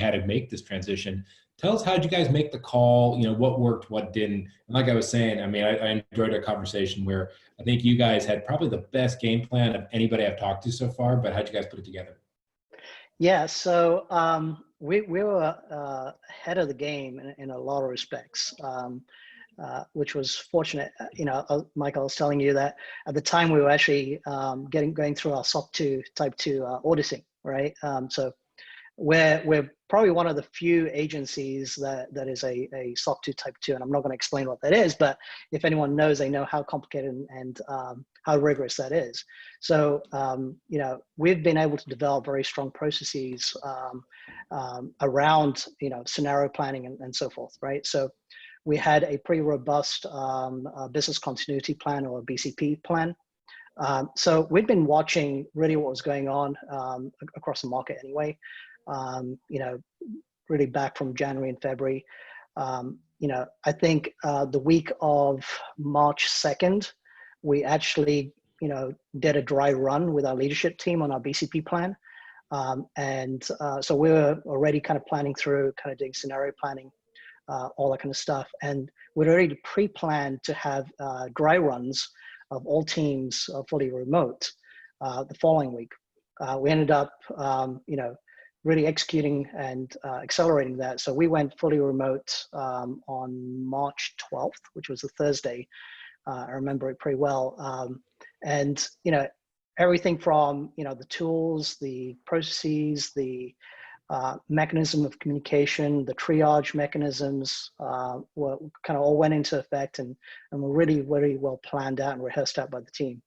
had to make this transition. Tell us, how did you guys make the call? You know, what worked, what didn't? And like I was saying, I mean, I enjoyed our conversation where I think you guys had probably the best game plan of anybody I've talked to so far, but how'd you guys put it together? Yeah, so we were ahead of the game in a lot of respects, which was fortunate. You know, Michael, I was telling you that at the time we were actually going through our SOC 2 Type 2 auditing, right? So we're probably one of the few agencies that is a SOC 2 Type 2, and I'm not going to explain what that is, but if anyone knows, they know how complicated and how rigorous that is. So, you know, we've been able to develop very strong processes around, you know, scenario planning and so forth, right? So we had a pretty robust business continuity plan, or a BCP plan. So we'd been watching really what was going on across the market anyway. You know, really back from January and February. You know, I think the week of March 2nd, we actually, you know, did a dry run with our leadership team on our BCP plan. So we were already kind of planning through, kind of doing scenario planning, all that kind of stuff. And we'd already pre-planned to have dry runs of all teams fully remote the following week. We ended up, you know, really executing and accelerating that. So we went fully remote on March 12th, which was a Thursday. I remember it pretty well. And, you know, everything from, you know, the tools, the processes, the mechanism of communication, the triage mechanisms were kind of all went into effect and were really, very well planned out and rehearsed out by the team.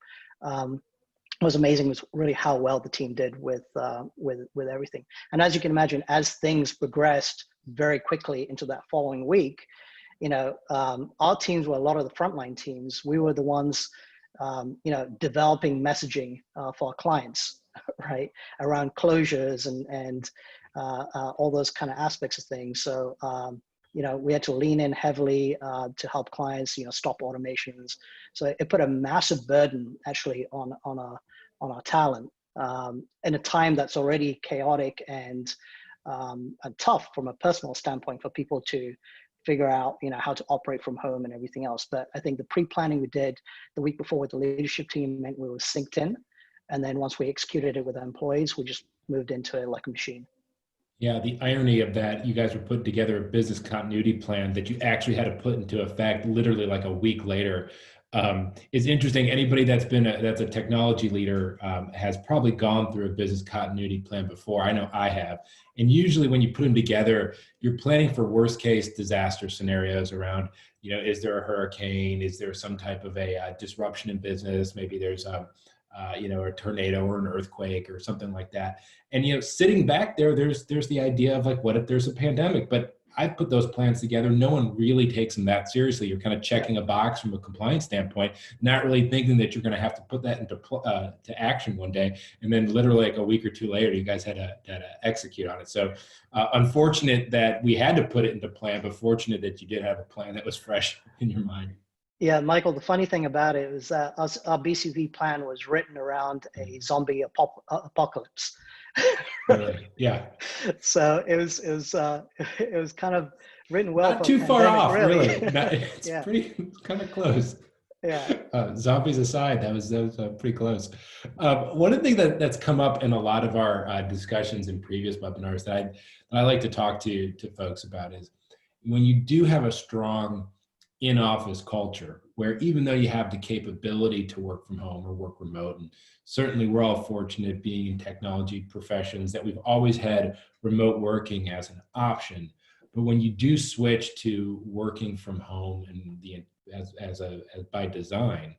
What was amazing was really how well the team did with everything. And as you can imagine, as things progressed very quickly into that following week, you know, our teams were a lot of the frontline teams. We were the ones, you know, developing messaging for our clients, right, around closures and all those kind of aspects of things. So, you know, we had to lean in heavily to help clients, you know, stop automations. So it put a massive burden actually on our talent in a time that's already chaotic and tough from a personal standpoint for people to figure out, you know, how to operate from home and everything else. But I think the pre-planning we did the week before with the leadership team meant we were synced in. And then once we executed it with our employees, we just moved into it like a machine. Yeah, the irony of that, you guys were putting together a business continuity plan that you actually had to put into effect literally like a week later, is interesting. Anybody that's that's a technology leader has probably gone through a business continuity plan before. I know I have. And usually when you put them together, you're planning for worst case disaster scenarios around, you know, is there a hurricane? Is there some type of a disruption in business? Maybe there's you know, a tornado or an earthquake or something like that. And, you know, sitting back there, there's the idea of like, what if there's a pandemic? But I've put those plans together. No one really takes them that seriously. You're kind of checking a box from a compliance standpoint, not really thinking that you're going to have to put that into to action one day. And then literally like a week or two later, you guys had to execute on it. So unfortunate that we had to put it into plan, but fortunate that you did have a plan that was fresh in your mind. Yeah, Michael, the funny thing about it was that our BCP plan was written around a zombie apocalypse. Really? Yeah. So it was kind of written well. Not too far off, really. It's yeah. pretty kind of close. Yeah. Zombies aside, that was pretty close. One of the things that's come up in a lot of our discussions in previous webinars that I like to talk to folks about is when you do have a strong in-office culture where even though you have the capability to work from home or work remote, and certainly we're all fortunate being in technology professions that we've always had remote working as an option. But when you do switch to working from home and as by design,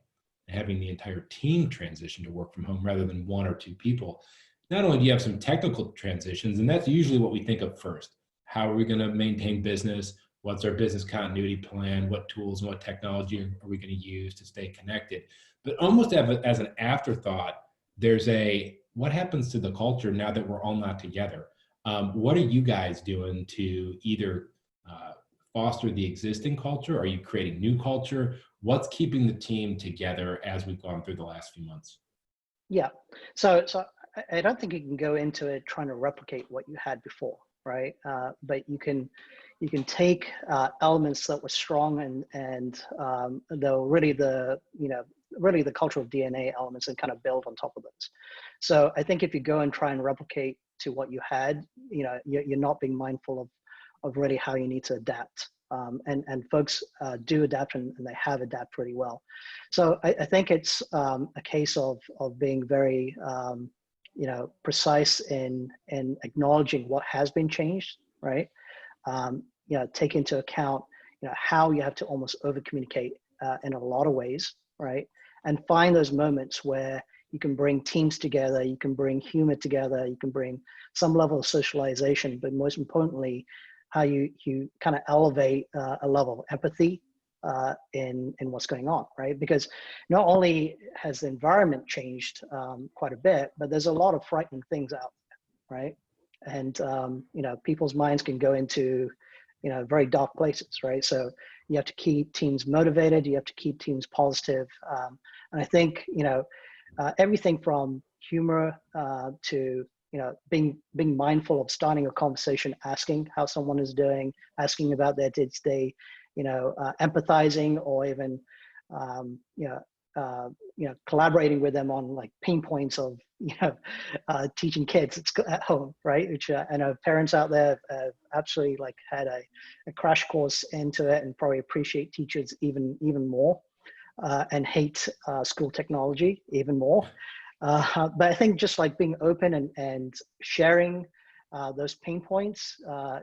having the entire team transition to work from home rather than one or two people, not only do you have some technical transitions, and that's usually what we think of first. How are we going to maintain business? What's our business continuity plan? What tools and what technology are we going to use to stay connected? But almost as an afterthought, there's what happens to the culture now that we're all not together? What are you guys doing to either foster the existing culture? Are you creating new culture? What's keeping the team together as we've gone through the last few months? Yeah. So I don't think you can go into it trying to replicate what you had before, right? But you can take elements that were strong and though really really the cultural DNA elements and kind of build on top of those. So I think if you go and try and replicate to what you had, you're not being mindful of really how you need to adapt. And folks do adapt and they have adapted really well. So I think it's a case of being very precise in acknowledging what has been changed, right? Take into account how you have to almost over communicate in a lot of ways, right? And find those moments where you can bring teams together, you can bring humor together, you can bring some level of socialization, but most importantly, how you kind of elevate a level of empathy in what's going on, right? Because not only has the environment changed quite a bit, but there's a lot of frightening things out there, right? And people's minds can go into very dark places, right? So you have to keep teams motivated, you have to keep teams positive, and I think everything from humor to being mindful of starting a conversation, asking how someone is doing, asking about their day-to-day, empathizing, or even collaborating with them on like pain points of teaching kids at home, right? Which I know parents out there have absolutely like had a crash course into it and probably appreciate teachers even more and hate school technology even more. But I think just like being open and sharing those pain points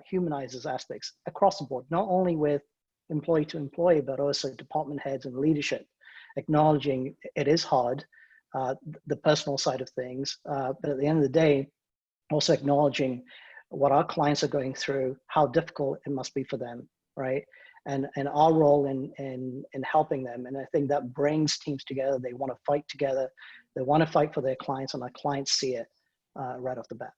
humanizes aspects across the board, not only with employee to employee, but also department heads and leadership, acknowledging it is hard, the personal side of things, but at the end of the day, also acknowledging what our clients are going through, how difficult it must be for them, right? And our role in helping them. And I think that brings teams together. They want to fight together. They want to fight for their clients, and our clients see it right off the bat.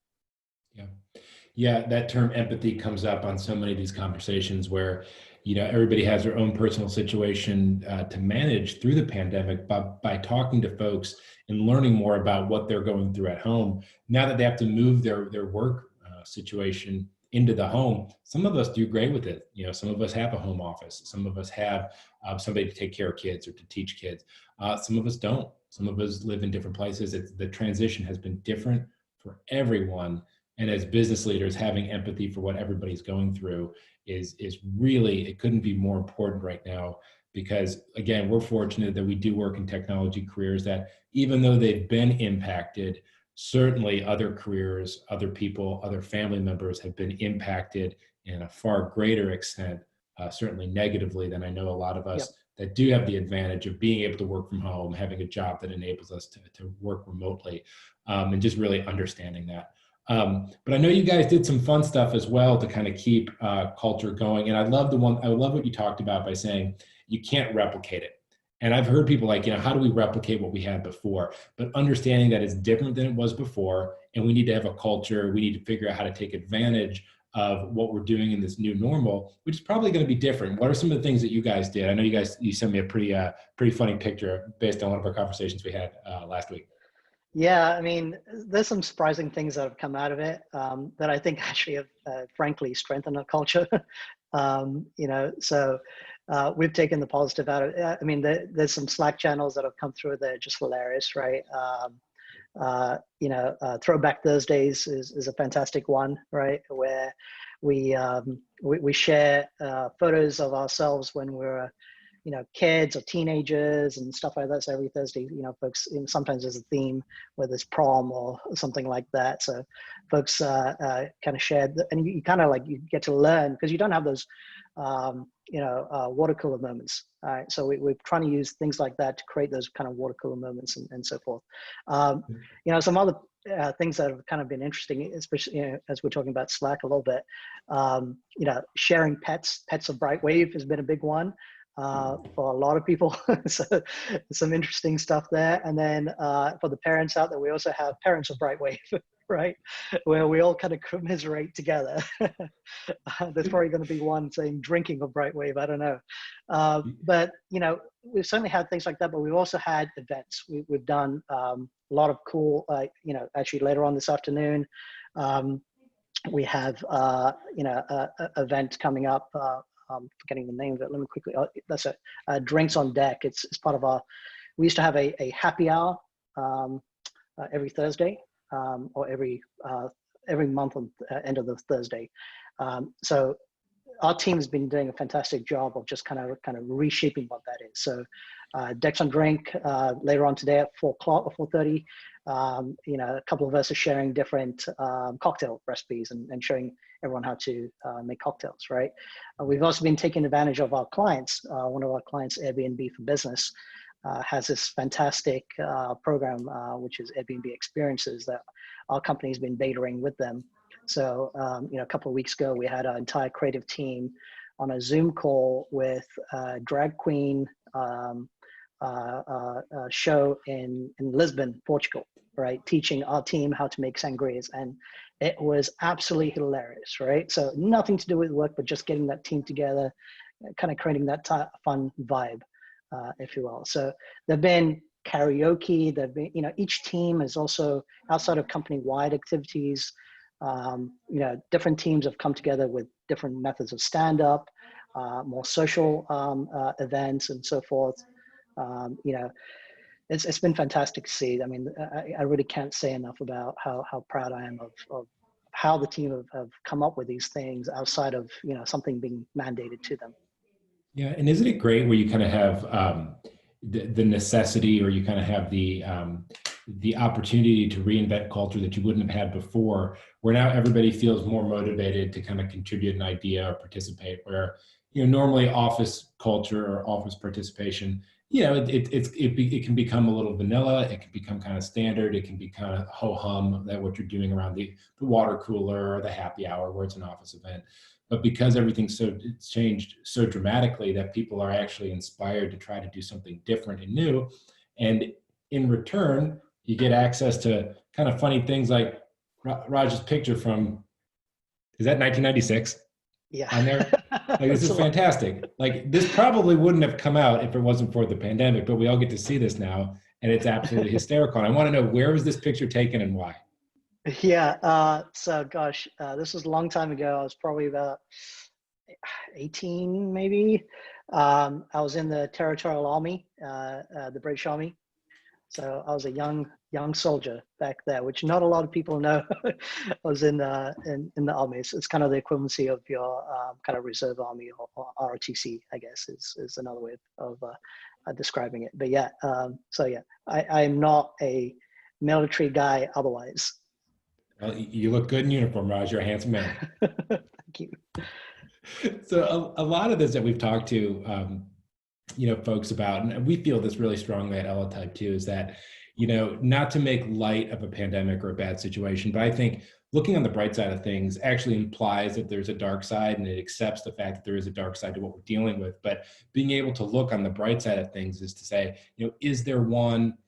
Yeah, that term empathy comes up on so many of these conversations where, everybody has their own personal situation to manage through the pandemic, but by talking to folks and learning more about what they're going through at home, now that they have to move their work situation into the home, some of us do great with it. Some of us have a home office. Some of us have somebody to take care of kids or to teach kids. Some of us don't. Some of us live in different places. The transition has been different for everyone. And as business leaders, having empathy for what everybody's going through is really, it couldn't be more important right now, because again, we're fortunate that we do work in technology careers that even though they've been impacted, certainly other careers, other people, other family members have been impacted in a far greater extent, certainly negatively, than I know a lot of us that do have the advantage of being able to work from home, having a job that enables us to work remotely, and just really understanding that. But I know you guys did some fun stuff as well to kind of keep culture going. And I love what you talked about by saying you can't replicate it. And I've heard people like, how do we replicate what we had before? But understanding that it's different than it was before, and we need to have a culture, we need to figure out how to take advantage of what we're doing in this new normal, which is probably going to be different. What are some of the things that you guys did? I know you sent me a pretty funny picture based on one of our conversations we had last week. Yeah, I mean, there's some surprising things that have come out of it that I think actually have, frankly, strengthened our culture. So we've taken the positive out of it. I mean, there's some Slack channels that have come through that are just hilarious, right? Throwback Thursdays is a fantastic one, right? Where we share photos of ourselves when we're kids or teenagers and stuff like that. So every Thursday, folks, sometimes there's a theme, whether it's prom or something like that. So folks kind of share, and you kind of like, you get to learn, because you don't have those, water cooler moments. All right. So we're trying to use things like that to create those kind of water cooler moments and so forth. Some other things that have kind of been interesting, especially as we're talking about Slack a little bit, sharing pets of BrightWave has been a big one. For a lot of people. So some interesting stuff there. And then for the parents out there, we also have Parents of BrightWave, right? Where we all kind of commiserate together. There's probably going to be one saying drinking of BrightWave, I don't know. But, we've certainly had things like that, but we've also had events. We've done a lot of cool, actually later on this afternoon, We have, a event coming up. I'm forgetting the name of it. Let me quickly. That's it. Drinks on deck. It's part of our. We used to have a happy hour every Thursday, or every month on end of the Thursday. So our team has been doing a fantastic job of just kind of reshaping what that is. So Decks on Drink later on today at 4 o'clock or 4:30. A couple of us are sharing different cocktail recipes and showing everyone how to make cocktails, right? We've also been taking advantage of our clients. One of our clients, Airbnb for Business, has this fantastic program, which is Airbnb Experiences, that our company's been betaing with them. So, a couple of weeks ago, we had our entire creative team on a Zoom call with a drag queen show in Lisbon, Portugal, right? Teaching our team how to make sangrias. And it was absolutely hilarious, right? So nothing to do with work, but just getting that team together, kind of creating that fun vibe, if you will. So there've been karaoke, there've been, each team is also outside of company-wide activities. Different teams have come together with different methods of stand-up, more social events and so forth. It's been fantastic to see. I mean, I really can't say enough about how proud I am of how the team have come up with these things outside of, something being mandated to them. Yeah, and isn't it great where you kind of have the necessity, or you kind of have the opportunity to reinvent culture that you wouldn't have had before, where now everybody feels more motivated to kind of contribute an idea or participate, where, normally office culture or office participation, it can become a little vanilla, it can become kind of standard, it can be kind of ho-hum, that what you're doing around the water cooler or the happy hour where it's an office event. But because it's changed so dramatically, that people are actually inspired to try to do something different and new. And in return, you get access to kind of funny things like Raj's picture from, is that 1996? Yeah. On there? Like, this is fantastic. Like, this probably wouldn't have come out if it wasn't for the pandemic, but we all get to see this now, and it's absolutely hysterical. And I want to know, where was this picture taken and why? Yeah. So gosh, this was a long time ago. I was probably about 18, maybe. I was in the Territorial Army, the British Army. So I was a young soldier back there, which not a lot of people know. I was in the army. It's kind of the equivalency of your kind of reserve army, or ROTC, I guess, is another way of describing it. But yeah, I'm not a military guy otherwise. Well, you look good in uniform, Raj. You're a handsome man. Thank you. So a lot of this that we've talked to, folks about, and we feel this really strongly at Eletype too, is that, not to make light of a pandemic or a bad situation, but I think looking on the bright side of things actually implies that there's a dark side, and it accepts the fact that there is a dark side to what we're dealing with. But being able to look on the bright side of things is to say, is there one,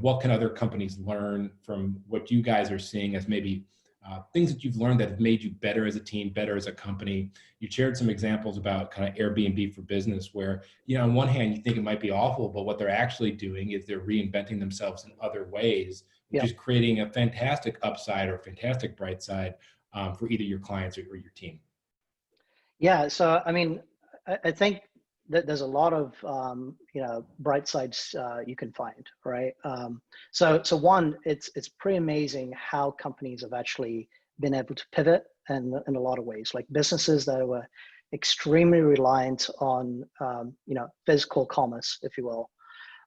what can other companies learn from what you guys are seeing as maybe things that you've learned that have made you better as a team, better as a company? You shared some examples about kind of Airbnb for Business, where, on one hand, you think it might be awful, but what they're actually doing is they're reinventing themselves in other ways, which is creating a fantastic upside or fantastic bright side for either your clients or your team. Yeah. So, I mean, I think that there's a lot of, bright sides you can find, right? So one, it's pretty amazing how companies have actually been able to pivot in a lot of ways. Like businesses that were extremely reliant on, physical commerce, if you will,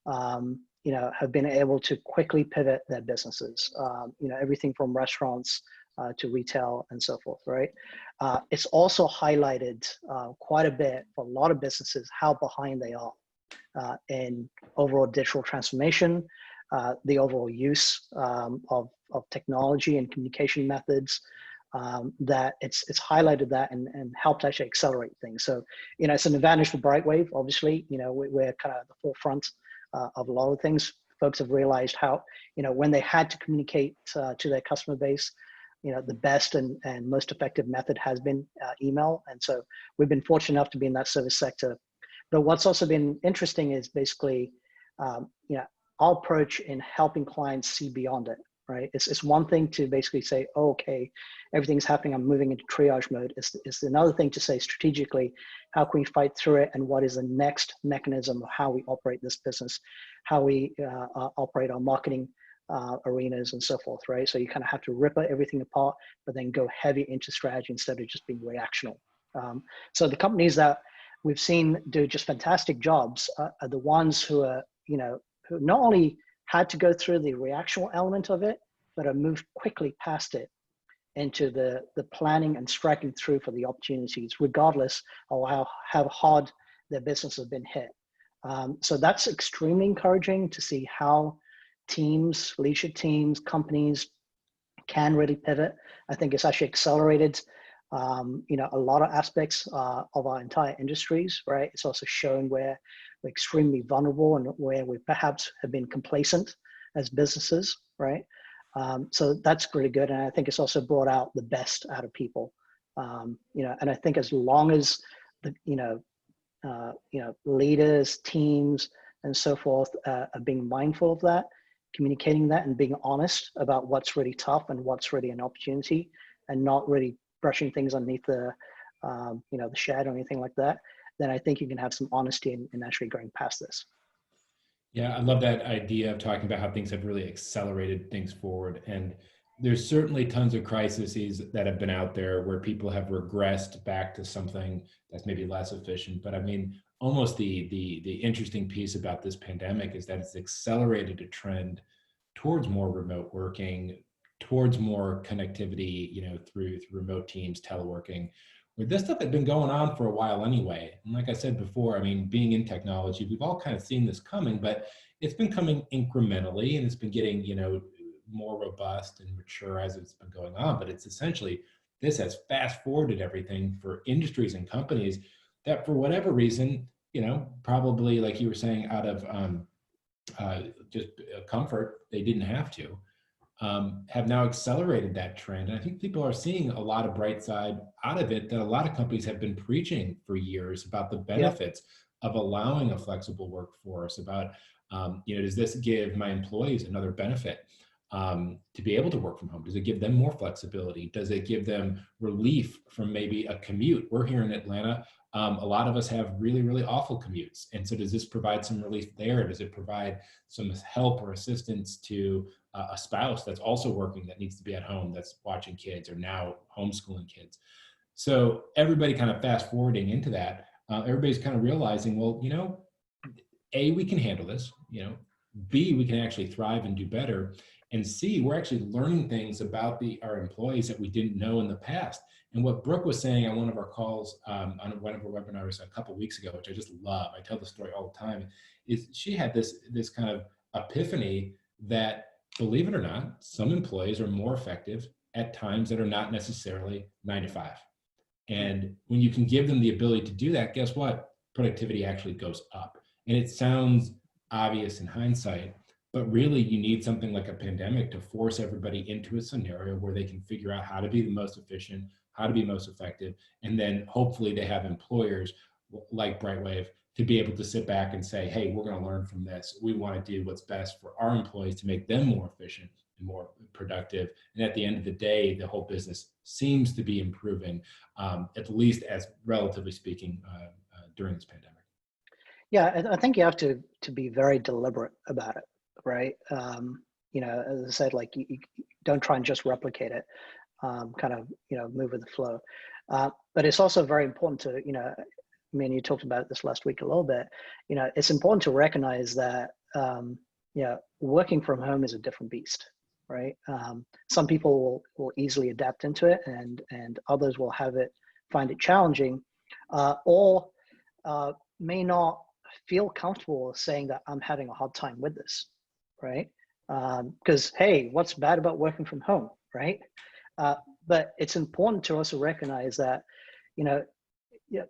have been able to quickly pivot their businesses. Everything from restaurants to retail and so forth, right? It's also highlighted quite a bit for a lot of businesses how behind they are in overall digital transformation, the overall use of technology and communication methods, that it's highlighted that and helped actually accelerate things. So, it's an advantage for BrightWave, obviously. We're kind of at the forefront of a lot of things. Folks have realized how, when they had to communicate to their customer base, the best and most effective method has been email. And so we've been fortunate enough to be in that service sector. But what's also been interesting is basically, our approach in helping clients see beyond it. right? It's one thing to basically say, oh, okay, everything's happening, I'm moving into triage mode. It's another thing to say strategically, how can we fight through it, and what is the next mechanism of how we operate this business, how we operate our marketing arenas and so forth, right? So you kind of have to rip everything apart, but then go heavy into strategy instead of just being reactional. So the companies that we've seen do just fantastic jobs are the ones who are, who not only had to go through the reactional element of it, but have moved quickly past it into the planning and striking through for the opportunities, regardless of how hard their business has been hit. So that's extremely encouraging to see how teams, leadership teams, companies can really pivot. I think it's actually accelerated a lot of aspects of our entire industries, right? It's also shown where we're extremely vulnerable and where we perhaps have been complacent as businesses, right? So that's really good. And I think it's also brought out the best out of people. And I think as long as the, leaders, teams, and so forth are being mindful of that, communicating that and being honest about what's really tough and what's really an opportunity, and not really brushing things underneath the shed or anything like that, then I think you can have some honesty in actually going past this. Yeah, I love that idea of talking about how things have really accelerated things forward. And there's certainly tons of crises that have been out there where people have regressed back to something that's maybe less efficient. But I mean, almost the interesting piece about this pandemic is that it's accelerated a trend towards more remote working, towards more connectivity, through remote teams, teleworking, where this stuff had been going on for a while anyway. And like I said before, I mean, being in technology, we've all kind of seen this coming, but it's been coming incrementally, and it's been getting, more robust and mature as it's been going on. But it's essentially, this has fast forwarded everything for industries and companies that for whatever reason, probably like you were saying, out of just comfort, they didn't have to, have now accelerated that trend. And I think people are seeing a lot of bright side out of it that a lot of companies have been preaching for years about the benefits of allowing a flexible workforce, about, does this give my employees another benefit to be able to work from home? Does it give them more flexibility? Does it give them relief from maybe a commute? We're here in Atlanta. A lot of us have really, really awful commutes. And so does this provide some relief there? Does it provide some help or assistance to a spouse that's also working, that needs to be at home, that's watching kids or now homeschooling kids? So everybody kind of fast forwarding into that, everybody's kind of realizing, well, A, we can handle this, B, we can actually thrive and do better. And C, we're actually learning things about our employees that we didn't know in the past. And what Brooke was saying on one of our calls, on one of our webinars a couple of weeks ago, which I just love, I tell the story all the time, is she had this kind of epiphany that, believe it or not, some employees are more effective at times that are not necessarily 9 to 5. And when you can give them the ability to do that, guess what? Productivity actually goes up. And it sounds obvious in hindsight, but really you need something like a pandemic to force everybody into a scenario where they can figure out how to be the most efficient, how to be most effective. And then hopefully they have employers like BrightWave to be able to sit back and say, hey, we're going to learn from this. We want to do what's best for our employees to make them more efficient and more productive. And at the end of the day, the whole business seems to be improving, at least as relatively speaking, during this pandemic. Yeah, I think you have to be very deliberate about it, right? As I said, like you don't try and just replicate it, kind of, move with the flow. But it's also very important to, you talked about this last week a little bit, it's important to recognize that, working from home is a different beast, right? Some people will easily adapt into it, and others will find it challenging, or may not feel comfortable saying that I'm having a hard time with this, right? Because, hey, what's bad about working from home, right? But it's important to also recognize that,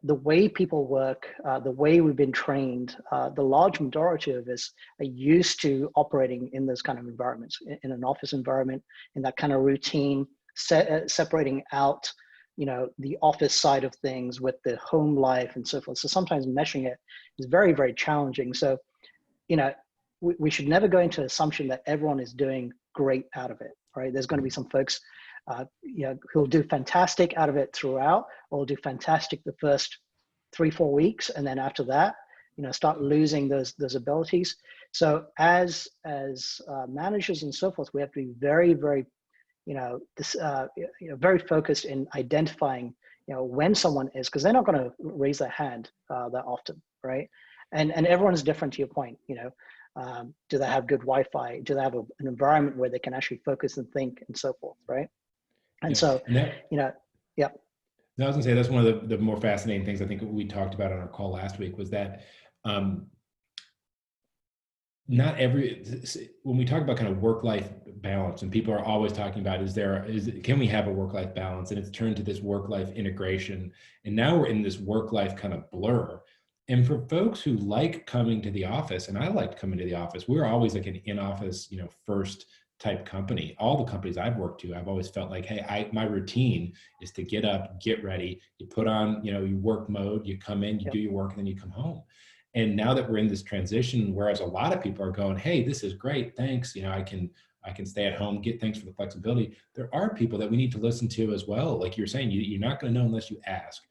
the way people work, the way we've been trained, the large majority of us are used to operating in those kind of environments, in an office environment, in that kind of routine, separating out, the office side of things with the home life and so forth. So sometimes meshing it is very, very challenging. So, we should never go into assumption that everyone is doing great out of it, right? There's going to be some folks, who'll do fantastic out of it throughout, or will do fantastic the first 3-4 weeks, and then after that, start losing those abilities. So as managers and so forth, we have to be very, very, very focused in identifying, when someone is, because they're not going to raise their hand that often, right? And everyone's different, to your point. Do they have good Wi-Fi? Do they have an environment where they can actually focus and think and so forth, right? And so, yeah. I was gonna say that's one of the more fascinating things I think we talked about on our call last week was that not every, when we talk about kind of work-life balance, and people are always talking about, can we have a work-life balance? And it's turned to this work-life integration. And now we're in this work-life kind of blur. And for folks who like coming to the office, and I liked coming to the office, we're always like an in-office, first type company. All the companies I've worked to, I've always felt like, hey, my routine is to get up, get ready, you put on, your work mode, you come in, you do your work, and then you come home. And now that we're in this transition, whereas a lot of people are going, hey, this is great, thanks, I can stay at home, thanks for the flexibility. There are people that we need to listen to as well. Like you're saying, you're not going to know unless you ask.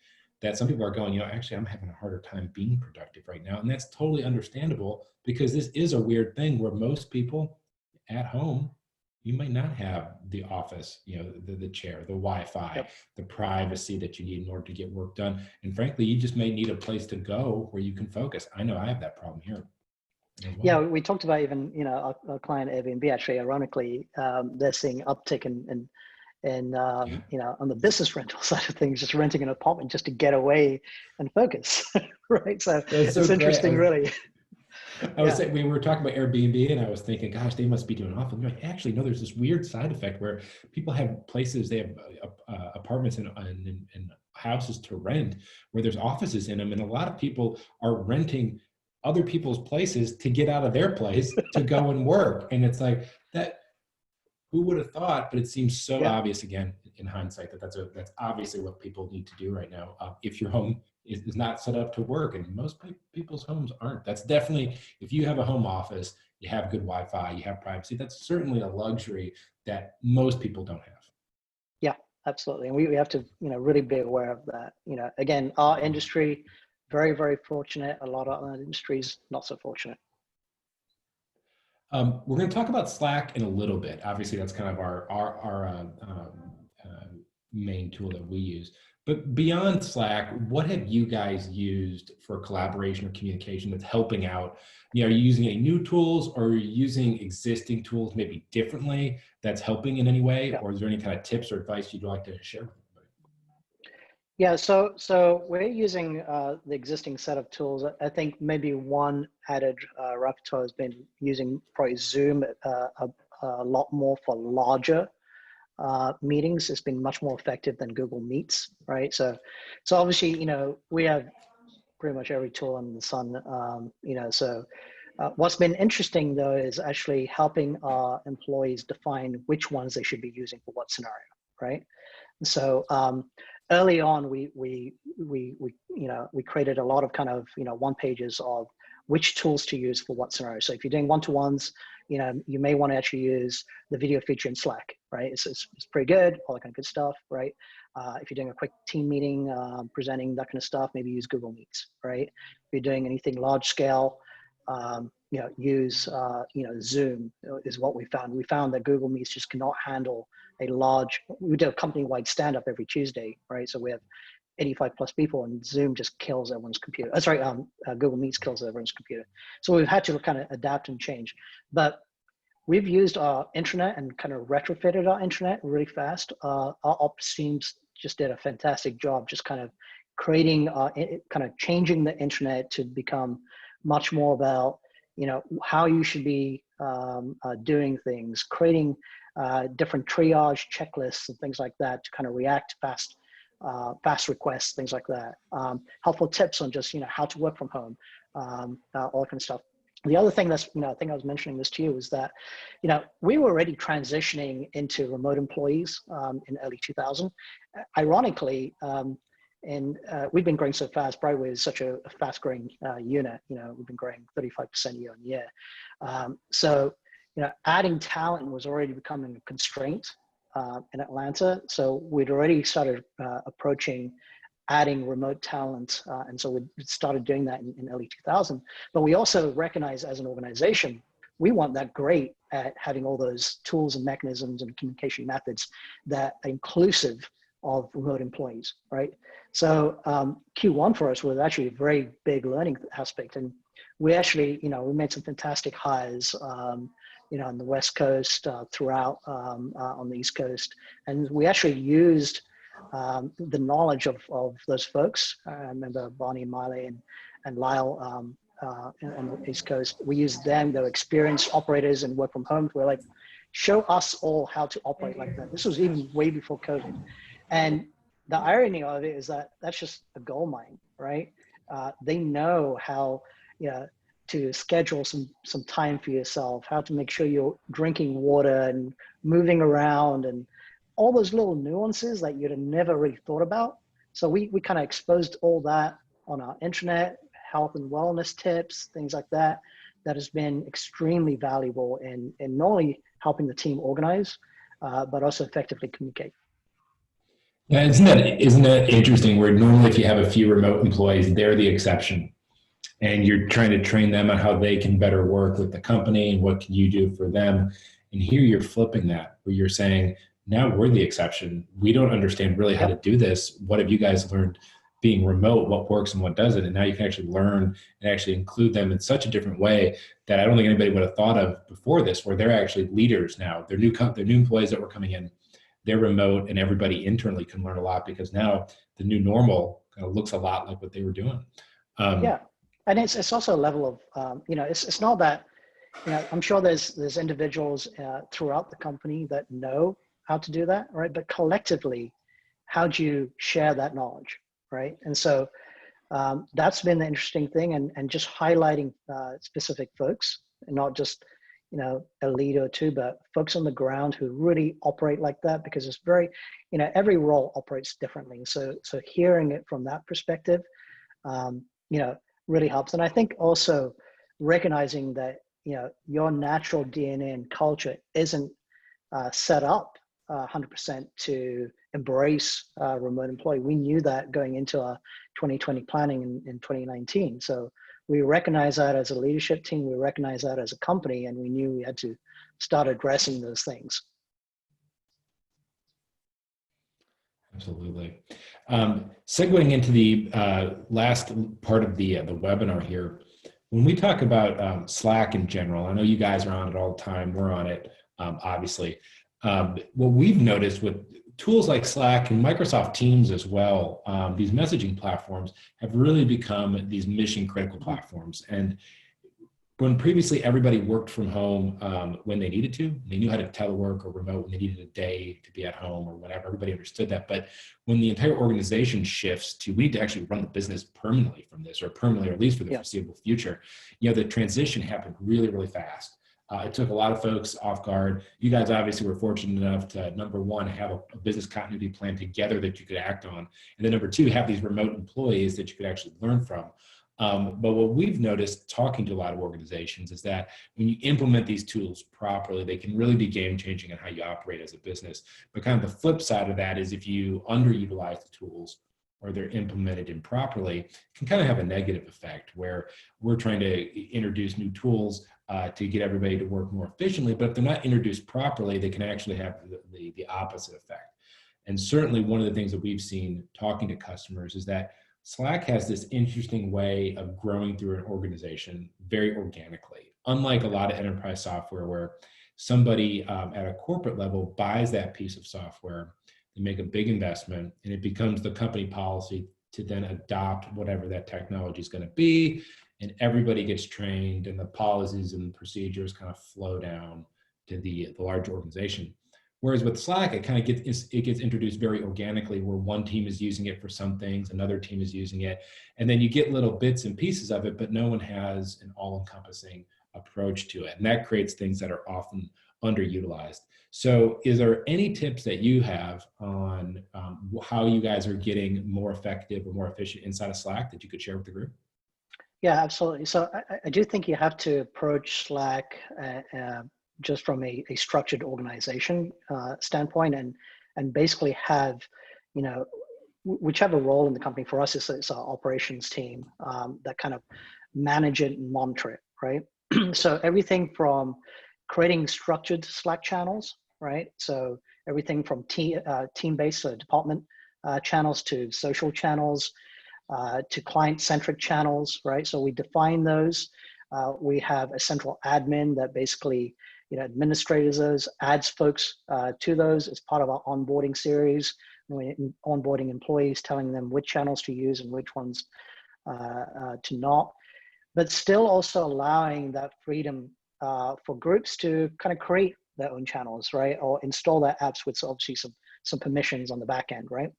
That some people are going, actually, I'm having a harder time being productive right now. And that's totally understandable, because this is a weird thing where most people at home, you might not have the office, the chair, the Wi-Fi, the privacy that you need in order to get work done. And frankly, you just may need a place to go where you can focus. I know I have that problem here as well. Yeah, we talked about even, our client Airbnb, actually, ironically, they're seeing uptick in on the business rental side of things, just renting an apartment just to get away and focus, right? So it's interesting, really. I was saying, we were talking about Airbnb, and I was thinking, gosh, they must be doing awful. Like, actually, no, there's this weird side effect where people have places, they have apartments and houses to rent where there's offices in them. And a lot of people are renting other people's places to get out of their place to go and work. And it's like that. Who would have thought? But it seems so obvious, again, in hindsight, that's obviously what people need to do right now. If your home is not set up to work, and most people's homes aren't. That's definitely, if you have a home office, you have good Wi-Fi, you have privacy, that's certainly a luxury that most people don't have. Yeah, absolutely. And we have to, really be aware of that. Again, our industry, very, very fortunate. A lot of other industries, not so fortunate. We're going to talk about Slack in a little bit. Obviously, that's kind of our main tool that we use. But beyond Slack, what have you guys used for collaboration or communication that's helping out? Are you using any new tools, or are you using existing tools maybe differently that's helping in any way? Yeah. Or is there any kind of tips or advice you'd like to share with everybody? Yeah, so we're using the existing set of tools. I think maybe one added repertoire has been using probably Zoom a lot more for larger meetings. It's been much more effective than Google Meets, right? So obviously, we have pretty much every tool under the sun, what's been interesting though is actually helping our employees define which ones they should be using for what scenario, right? And so early on, we created a lot of kind of one pages of which tools to use for what scenario. So if you're doing one-to-ones, you may want to actually use the video feature in Slack, right? It's pretty good, all that kind of good stuff, right? If you're doing a quick team meeting, presenting, that kind of stuff, maybe use Google Meets, right? If you're doing anything large scale, use Zoom is what we found. We found that Google Meets just cannot handle a large. We do a company-wide stand-up every Tuesday, right? So we have 85 plus people, and Zoom just kills everyone's computer. That's right. Google Meets kills everyone's computer. So we've had to kind of adapt and change. But we've used our intranet and kind of retrofitted our intranet really fast. Our ops teams just did a fantastic job, just kind of creating, kind of changing the intranet to become much more about, how you should be doing things, creating different triage checklists and things like that to kind of react fast requests, things like that. Helpful tips on just, how to work from home, all that kind of stuff. The other thing that's, I think I was mentioning this to you, is that, we were already transitioning into remote employees in early 2000. Ironically, and we've been growing so fast. BrightWave is such a fast growing unit. We've been growing 35% year on year. So, adding talent was already becoming a constraint in Atlanta. So we'd already started approaching adding remote talent. And so we started doing that in early 2000. But we also recognize as an organization, we want that great at having all those tools and mechanisms and communication methods that are inclusive of remote employees, right? So Q1 for us was actually a very big learning aspect. And we actually, we made some fantastic hires, on the West Coast, throughout on the East Coast. And we actually used the knowledge of those folks. I remember Bonnie and Miley and Lyle on the East Coast. We used them, they're experienced operators and work from home. We're like, show us all how to operate like that. This was even way before COVID. And the irony of it is that that's just a gold mine, right? They know how to schedule some time for yourself, how to make sure you're drinking water and moving around and all those little nuances that you'd have never really thought about. So we kind of exposed all that on our intranet, health and wellness tips, things like that, that has been extremely valuable in not only helping the team organize, but also effectively communicate. Yeah, isn't that interesting where normally if you have a few remote employees, they're the exception. And you're trying to train them on how they can better work with the company and what can you do for them. And here you're flipping that, where you're saying, now we're the exception. We don't understand really how to do this. What have you guys learned being remote, what works and what doesn't? And now you can actually learn and actually include them in such a different way that I don't think anybody would have thought of before this, where they're actually leaders now. They're new employees that were coming in, they're remote, and everybody internally can learn a lot because now the new normal kind of looks a lot like what they were doing. Yeah. And it's also a level of, it's not that, I'm sure there's individuals throughout the company that know how to do that, right? But collectively, how do you share that knowledge, right? And so that's been the interesting thing, and just highlighting specific folks, and not just, a leader or two, but folks on the ground who really operate like that, because it's very, every role operates differently. So hearing it from that perspective, really helps. And I think also recognizing that, your natural DNA and culture isn't set up 100% to embrace remote employee. We knew that going into our 2020 planning in 2019. So we recognize that as a leadership team, we recognize that as a company, and we knew we had to start addressing those things. Absolutely. Segueing into the last part of the webinar here, when we talk about Slack in general, I know you guys are on it all the time. We're on it, obviously. What we've noticed with tools like Slack and Microsoft Teams as well, these messaging platforms have really become these mission critical platforms. And when previously everybody worked from home when they needed to, they knew how to telework or remote when they needed a day to be at home or whatever, everybody understood that. But when the entire organization shifts to, we need to actually run the business permanently from this, or permanently, or at least for the foreseeable future, the transition happened really, really fast. It took a lot of folks off guard. You guys obviously were fortunate enough to, number one, have a business continuity plan together that you could act on. And then number two, have these remote employees that you could actually learn from. But what we've noticed talking to a lot of organizations is that when you implement these tools properly, they can really be game changing in how you operate as a business. But kind of the flip side of that is if you underutilize the tools or they're implemented improperly, it can kind of have a negative effect where we're trying to introduce new tools to get everybody to work more efficiently. But if they're not introduced properly, they can actually have the opposite effect. And certainly one of the things that we've seen talking to customers is that Slack has this interesting way of growing through an organization very organically, unlike a lot of enterprise software where somebody at a corporate level buys that piece of software, they make a big investment, and it becomes the company policy to then adopt whatever that technology is going to be, and everybody gets trained, and the policies and procedures kind of flow down to the large organization. Whereas with Slack, it kind of gets introduced very organically, where one team is using it for some things, another team is using it, and then you get little bits and pieces of it, but no one has an all-encompassing approach to it. And that creates things that are often underutilized. So is there any tips that you have on how you guys are getting more effective or more efficient inside of Slack that you could share with the group? Yeah, absolutely. So I do think you have to approach Slack just from a structured organization standpoint, and basically have, you know, whichever role in the company. For us, it's our operations team that kind of manage it and monitor it, right? So everything from creating structured Slack channels, right? So everything from team-based, so department channels, to social channels, to client-centric channels, right? So we define those. We have a central admin that basically, you know, administrators those, adds folks to those as part of our onboarding series. We're onboarding employees, telling them which channels to use and which ones to not, but still also allowing that freedom for groups to kind of create their own channels, right? Or install their apps with obviously some permissions on the back end, right?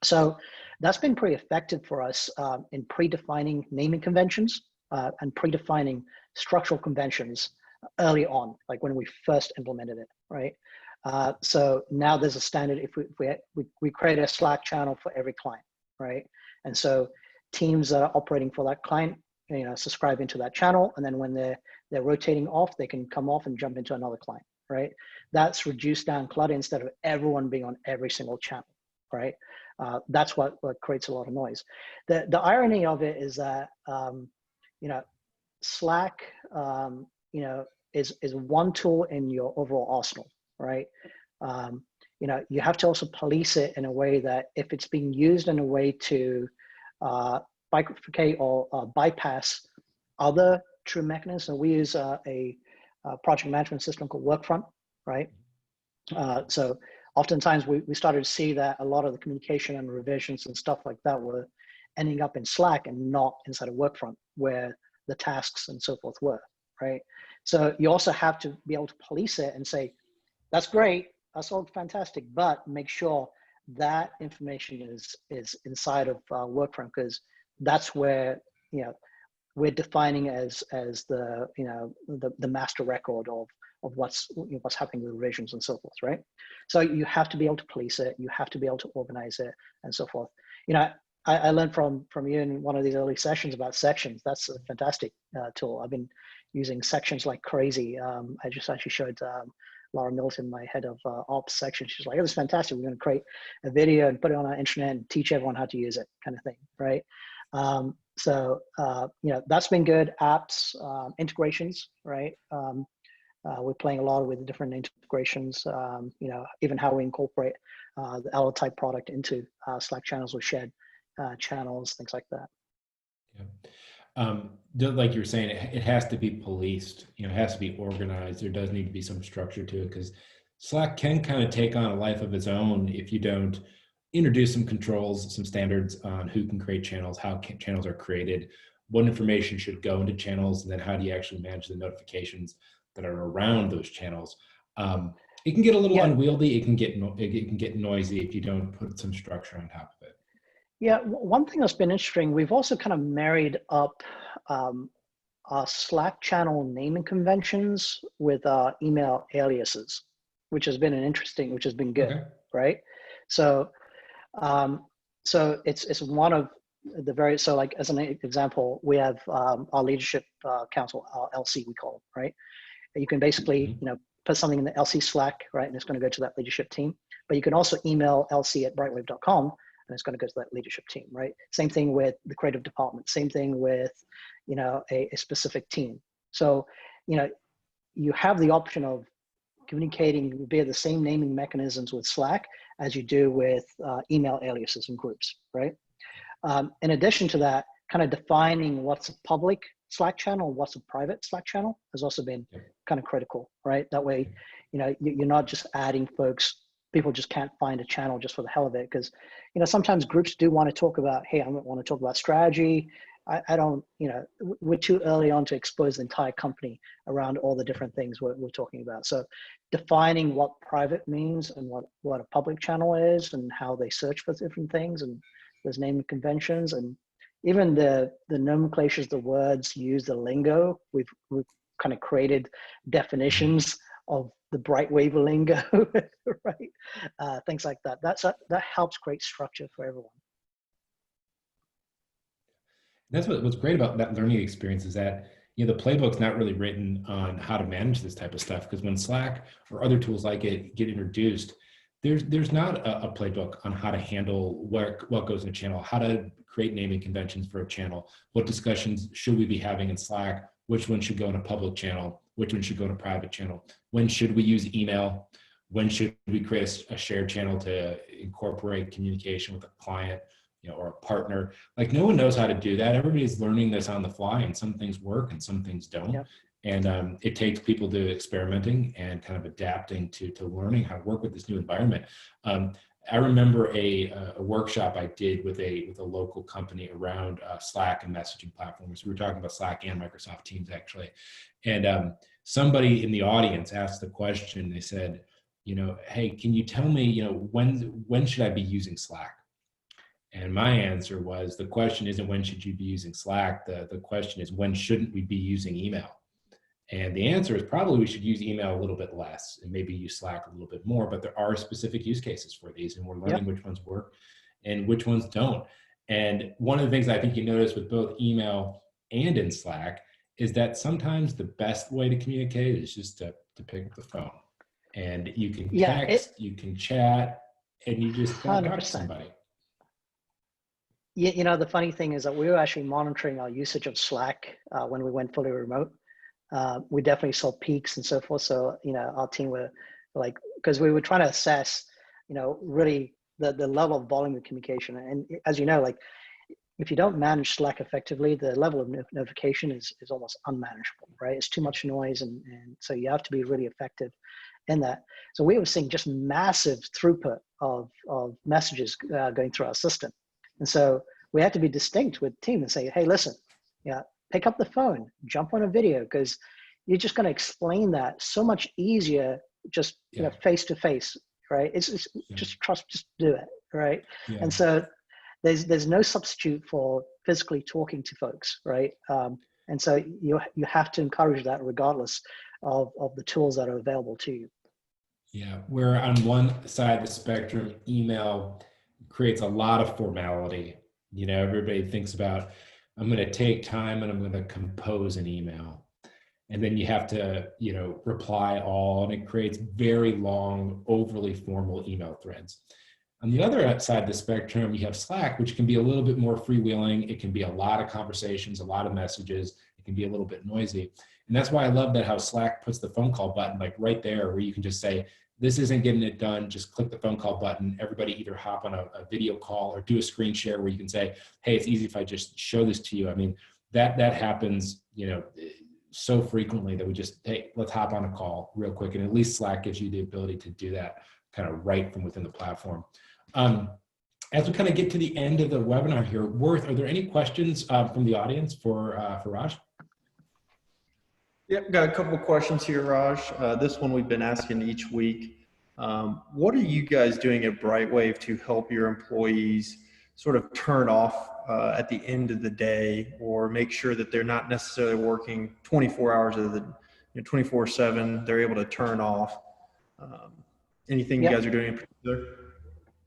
So that's been pretty effective for us in predefining naming conventions and predefining structural conventions early on, like when we first implemented it, right? So now there's a standard. If we create a Slack channel for every client, right? And so teams that are operating for that client, you know, subscribe into that channel, and then when they're rotating off, they can come off and jump into another client, right? That's reduced down clutter instead of everyone being on every single channel, right? That's what creates a lot of noise. The irony of it is that you know, Slack you know, is one tool in your overall arsenal, right? You know, you have to also police it in a way that if it's being used in a way to bifurcate or bypass other true mechanisms. So we use a project management system called Workfront, right? So oftentimes we started to see that a lot of the communication and revisions and stuff like that were ending up in Slack and not inside of Workfront, where the tasks and so forth were, right? So you also have to be able to police it and say, that's great, that's all fantastic, but make sure that information is inside of Workfront, because that's where, you know, we're defining as the, you know, the master record of what's happening with revisions and so forth, right? So you have to be able to police it, you have to be able to organize it and so forth. You know, I learned from you in one of these early sessions about sections. That's a fantastic tool. I've been using sections like crazy. I just actually showed Laura Milton, my head of ops section. She's like, "Oh, this is fantastic. We're going to create a video and put it on our intranet and teach everyone how to use it," kind of thing, right? So you know, that's been good. Apps, integrations, right? We're playing a lot with the different integrations. You know, even how we incorporate the Eletype product into Slack channels or shared channels, things like that. Yeah. Like you were saying, it has to be policed. You know, it has to be organized. There does need to be some structure to it, because Slack can kind of take on a life of its own if you don't introduce some controls, some standards on who can create channels, how channels are created, what information should go into channels, and then how do you actually manage the notifications that are around those channels. It can get a little unwieldy. It can get noisy if you don't put some structure on top of it. Yeah, one thing that's been interesting, we've also kind of married up our Slack channel naming conventions with email aliases, which has been which has been good, right? So, so it's one of the very, so like as an example, we have our leadership council, our LC we call it, right? You can basically, you know, put something in the LC Slack, right? And it's going to go to that leadership team. But you can also email lc@brightwave.com, and it's going to go to that leadership team, right? Same thing with the creative department. Same thing with, you know, a specific team. So, you know, you have the option of communicating via the same naming mechanisms with Slack as you do with email aliases and groups, right? In addition to that, kind of defining what's a public Slack channel, what's a private Slack channel has also been kind of critical, right? That way, you know, you're not just adding folks. People just can't find a channel just for the hell of it, because, you know, sometimes groups do want to talk about, hey, I want to talk about strategy. I don't, you know, we're too early on to expose the entire company around all the different things we're talking about. So defining what private means and what a public channel is and how they search for different things, and there's naming conventions, and even the nomenclatures, the words used, the lingo, we've kind of created definitions of the BrightWave lingo, right? Things like that. That helps create structure for everyone. That's what's great about that learning experience, is that the playbook's not really written on how to manage this type of stuff, because when Slack or other tools like it get introduced, there's not a playbook on how to handle what goes in a channel, how to create naming conventions for a channel, what discussions should we be having in Slack, which one should go in a public channel, which one should go in a private channel, when should we use email, when should we create a shared channel to incorporate communication with a client, or a partner. Like, no one knows how to do that. Everybody's learning this on the fly, and some things work and some things don't. Yep. And it takes people to experimenting and kind of adapting to learning how to work with this new environment. I remember a workshop I did with a local company around Slack and messaging platforms. We were talking about Slack and Microsoft Teams, actually. And somebody in the audience asked the question. They said, hey, can you tell me, when should I be using Slack? And my answer was, the question isn't when should you be using Slack? The question is, when shouldn't we be using email? And the answer is probably we should use email a little bit less and maybe use Slack a little bit more, but there are specific use cases for these, and we're learning which ones work and which ones don't. And one of the things I think you notice with both email and in Slack is that sometimes the best way to communicate is just to pick up the phone. And you can text, you can chat, and you just talk to somebody. The funny thing is that we were actually monitoring our usage of Slack when we went fully remote. We definitely saw peaks and so forth. So, our team were like, because we were trying to assess, really the level of volume of communication. And as you know, like, if you don't manage Slack effectively, the level of notification is almost unmanageable, right? It's too much noise. And so you have to be really effective in that. So we were seeing just massive throughput of messages going through our system. And so we had to be distinct with the team and say, hey, listen, pick up the phone, jump on a video, because you're just going to explain that so much easier, just face to face, right? It's just trust, just do it, right? Yeah. And so there's no substitute for physically talking to folks, right? And so you have to encourage that regardless of the tools that are available to you. Yeah, where on one side of the spectrum, email creates a lot of formality. Everybody thinks about, I'm going to take time and I'm going to compose an email. And then you have to, reply all, and it creates very long, overly formal email threads. On the other side of the spectrum, you have Slack, which can be a little bit more freewheeling. It can be a lot of conversations, a lot of messages. It can be a little bit noisy. And that's why I love that how Slack puts the phone call button like right there, where you can just say, this isn't getting it done, just click the phone call button. Everybody either hop on a video call or do a screen share where you can say, hey, it's easy if I just show this to you. I mean, that happens, so frequently that we just, hey, let's hop on a call real quick. And at least Slack gives you the ability to do that kind of right from within the platform. As we kind of get to the end of the webinar here, Worth, are there any questions from the audience for Raj? Yep, got a couple of questions here, Raj. This one we've been asking each week. What are you guys doing at BrightWave to help your employees sort of turn off at the end of the day, or make sure that they're not necessarily working 24 hours of the 24/7, they're able to turn off? Anything you guys are doing in particular?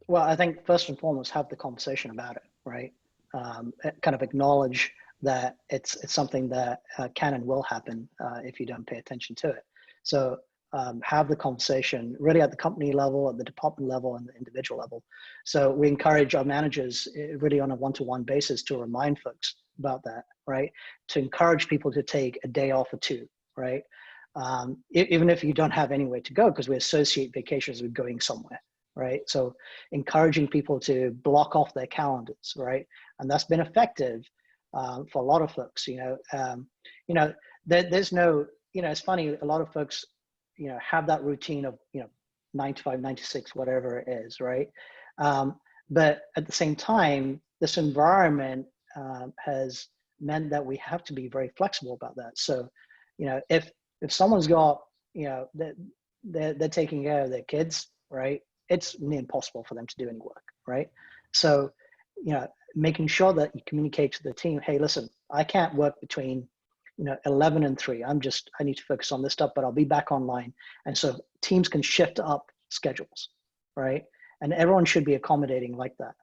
Well, I think first and foremost, have the conversation about it, right? Kind of acknowledge that it's something that can and will happen if you don't pay attention to it. So have the conversation really at the company level, at the department level, and the individual level. So we encourage our managers really on a one-to-one basis to remind folks about that, right? To encourage people to take a day off or two, right? Even if you don't have anywhere to go, because we associate vacations with going somewhere, right? So encouraging people to block off their calendars, right? And that's been effective for a lot of folks. There's no, it's funny, a lot of folks, have that routine of, 9 to 5, 9 to 6, whatever it is, right? But at the same time, this environment has meant that we have to be very flexible about that. So, if someone's got, they're taking care of their kids, right? It's near impossible for them to do any work, right? So, making sure that you communicate to the team, hey, listen, I can't work between 11 and 3. I need to focus on this stuff, but I'll be back online. And so teams can shift up schedules, right? And everyone should be accommodating like that.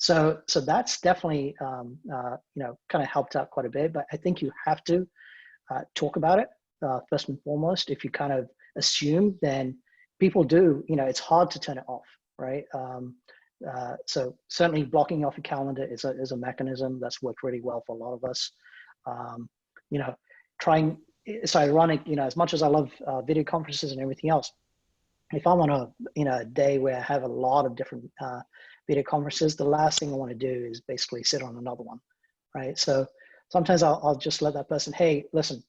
So that's definitely, kind of helped out quite a bit, but I think you have to talk about it first and foremost. If you kind of assume, then people do, it's hard to turn it off, right? So certainly blocking off your calendar is a mechanism that's worked really well for a lot of us. You know, it's ironic, as much as I love video conferences and everything else, if I'm on a day where I have a lot of different video conferences, the last thing I want to do is basically sit on another one, right? So sometimes I'll just let that person, hey, listen,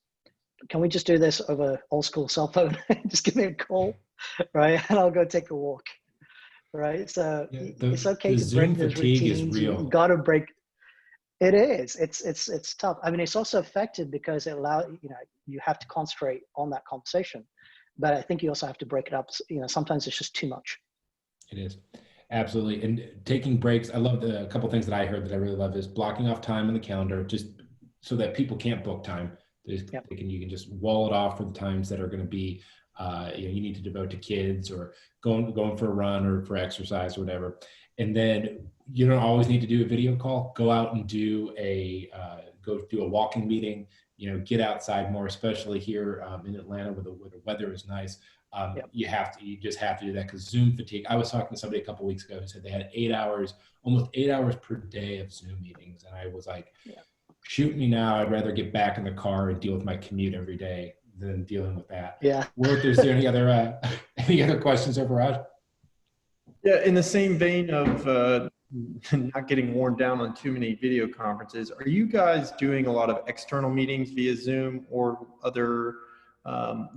can we just do this over old school cell phone? Just give me a call, right? And I'll go take a walk, right? So it's okay to break those routines. You got to break. It is. It's tough. I mean, it's also effective because it allows, you have to concentrate on that conversation, but I think you also have to break it up. Sometimes it's just too much. It is. Absolutely. And taking breaks. I love a couple of things that I heard that I really love is blocking off time in the calendar, just so that people can't book time. Yep. You can just wall it off for the times that are going to be, you need to devote to kids or going for a run or for exercise or whatever. And then you don't always need to do a video call. Go out and do a walking meeting. Get outside more, especially here in Atlanta where the weather is nice. Yep. You just have to do that because Zoom fatigue. I was talking to somebody a couple of weeks ago who said they had almost 8 hours per day of Zoom meetings, and I was like, shoot me now. I'd rather get back in the car and deal with my commute every day than dealing with that. Yeah. Is there any other questions over Raj? Yeah, in the same vein of not getting worn down on too many video conferences, are you guys doing a lot of external meetings via Zoom or other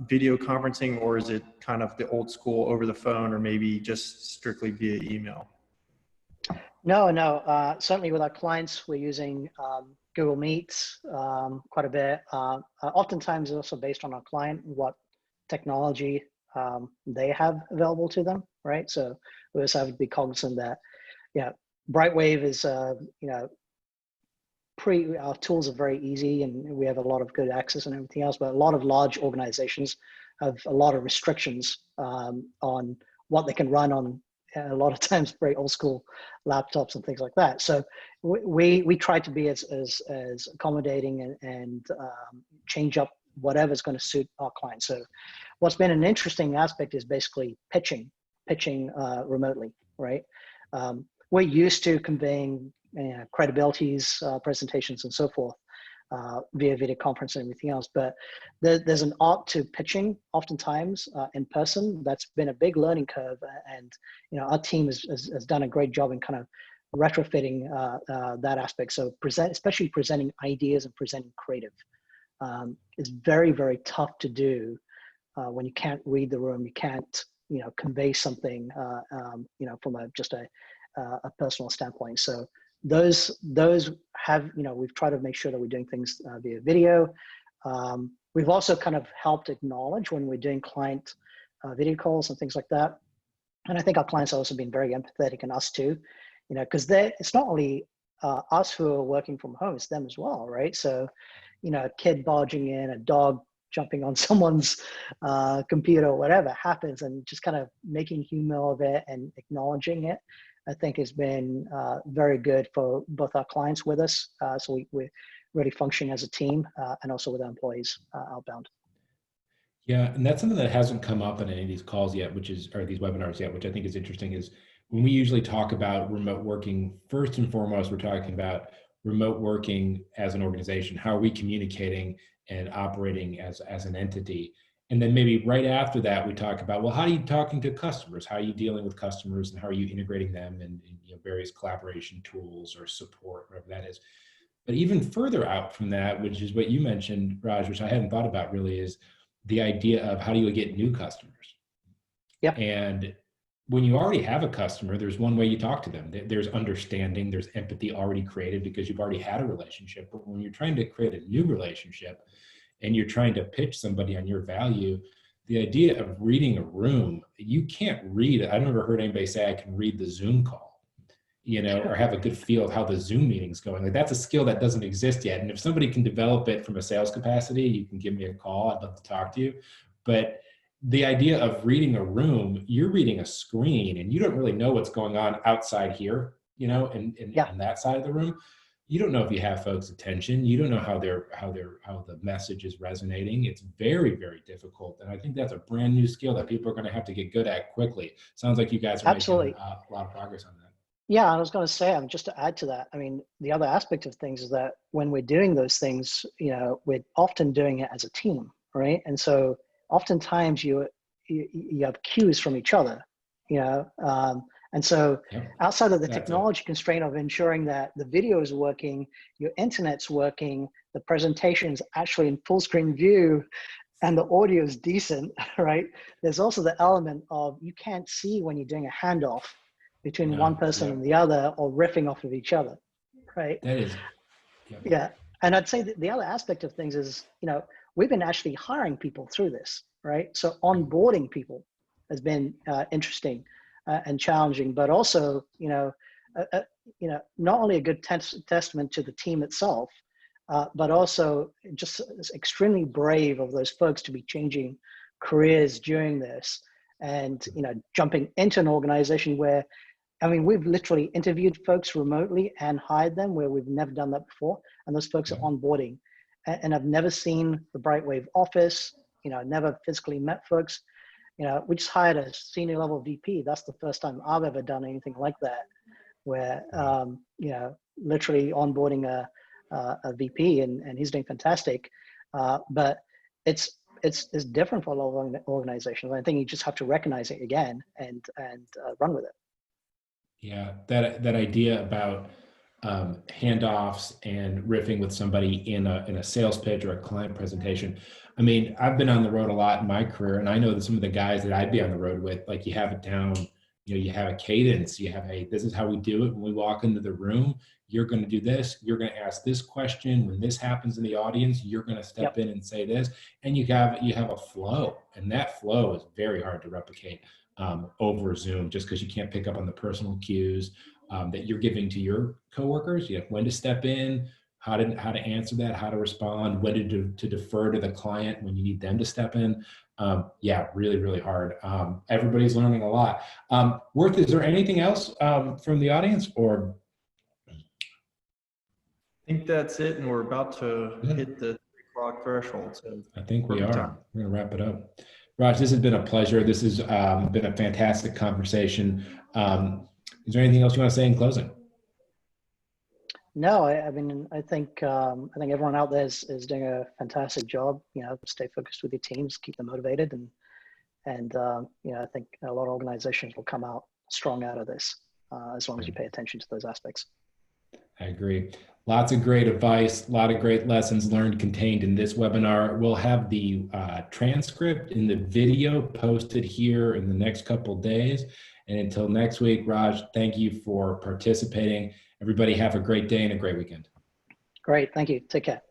video conferencing, or is it kind of the old school over the phone or maybe just strictly via email? No. Certainly with our clients, we're using Google Meets quite a bit. Oftentimes it's also based on our client, what technology they have available to them, right? So we also have to be cognizant that, BrightWave is, our tools are very easy and we have a lot of good access and everything else, but a lot of large organizations have a lot of restrictions on what they can run on a lot of times very old school laptops and things like that. So we try to be as accommodating and change up whatever's going to suit our clients. So what's been an interesting aspect is basically pitching remotely, right? We're used to conveying credibilities, presentations, and so forth via video conference and everything else. But there's an art to pitching oftentimes in person. That's been a big learning curve. And, our team has done a great job in kind of retrofitting that aspect. So especially presenting ideas and presenting creative is very, very tough to do when you can't read the room. You can't, convey something, from just a personal standpoint. So those have, we've tried to make sure that we're doing things via video. We've also kind of helped acknowledge when we're doing client video calls and things like that. And I think our clients have also been very empathetic, and us too, because it's not only us who are working from home, it's them as well, right? So, a kid barging in, a dog jumping on someone's computer or whatever happens, and just kind of making humor of it and acknowledging it, I think has been very good for both our clients with us. So we're really functioning as a team and also with our employees outbound. Yeah, and that's something that hasn't come up in any of these calls yet, or these webinars yet, which I think is interesting, is when we usually talk about remote working, first and foremost, we're talking about remote working as an organization. How are we communicating and operating as an entity? And then maybe right after that, we talk about, well, how are you talking to customers? How are you dealing with customers and how are you integrating them in various collaboration tools or support, whatever that is. But even further out from that, which is what you mentioned, Raj, which I hadn't thought about really, is the idea of how do you get new customers? Yeah. And when you already have a customer, there's one way you talk to them. There's understanding, there's empathy already created because you've already had a relationship. But when you're trying to create a new relationship and you're trying to pitch somebody on your value, the idea of reading a room, you can't read it. I've never heard anybody say I can read the Zoom call, or have a good feel of how the Zoom meeting's going. Like, that's a skill that doesn't exist yet. And if somebody can develop it from a sales capacity, you can give me a call. I'd love to talk to you. But the idea of reading a room, you're reading a screen and you don't really know what's going on outside here. Yeah. in that side of the room. You don't know if you have folks' attention. You don't know how the message is resonating. It's very, very difficult. And I think that's a brand new skill that people are going to have to get good at quickly. Sounds like you guys are Absolutely. making a lot of progress on that. Yeah, I was going to say, just to add to that, I mean, the other aspect of things is that when we're doing those things, we're often doing it as a team, right? And so oftentimes you have cues from each other, and so outside of the technology constraint of ensuring that the video is working, your internet's working, the presentation is actually in full screen view, and the audio is decent, right? There's also the element of you can't see when you're doing a handoff between one person and the other, or riffing off of each other, right? That is. Yeah. And I'd say that the other aspect of things is, we've been actually hiring people through this, right? So onboarding people has been interesting and challenging, but also, not only a good testament to the team itself, but also just extremely brave of those folks to be changing careers during this, and jumping into an organization where, I mean, we've literally interviewed folks remotely and hired them where we've never done that before, and those folks are onboarding. And I've never seen the BrightWave office, never physically met folks. We just hired a senior level VP. That's the first time I've ever done anything like that, where literally onboarding a VP, and he's doing fantastic. But it's different for a lot of organizations. I think you just have to recognize it again and run with it. Yeah, that idea about handoffs and riffing with somebody in a sales pitch or a client presentation. I mean, I've been on the road a lot in my career, and I know that some of the guys that I'd be on the road with, like, you have it down, you have a cadence, you have this is how we do it. When we walk into the room, you're going to do this, you're going to ask this question. When this happens in the audience, you're going to step in and say this, and you have a flow, and that flow is very hard to replicate over Zoom, just because you can't pick up on the personal cues that you're giving to your coworkers. When to step in, how to answer that, how to respond, when to defer to the client when you need them to step in. Really, really hard. Everybody's learning a lot. Worth, is there anything else from the audience, or? I think that's it, and we're about to hit the 3 o'clock threshold. So I think we are. We're going to wrap it up. Raj, this has been a pleasure. This has been a fantastic conversation. Is there anything else you want to say in closing? No, I mean, I think everyone out there is doing a fantastic job. Stay focused with your teams, keep them motivated, and I think a lot of organizations will come out strong out of this as long as you pay attention to those aspects. I agree. Lots of great advice, a lot of great lessons learned contained in this webinar. We'll have the transcript in the video posted here in the next couple of days. And until next week, Raj, thank you for participating. Everybody have a great day and a great weekend. Great. Thank you. Take care.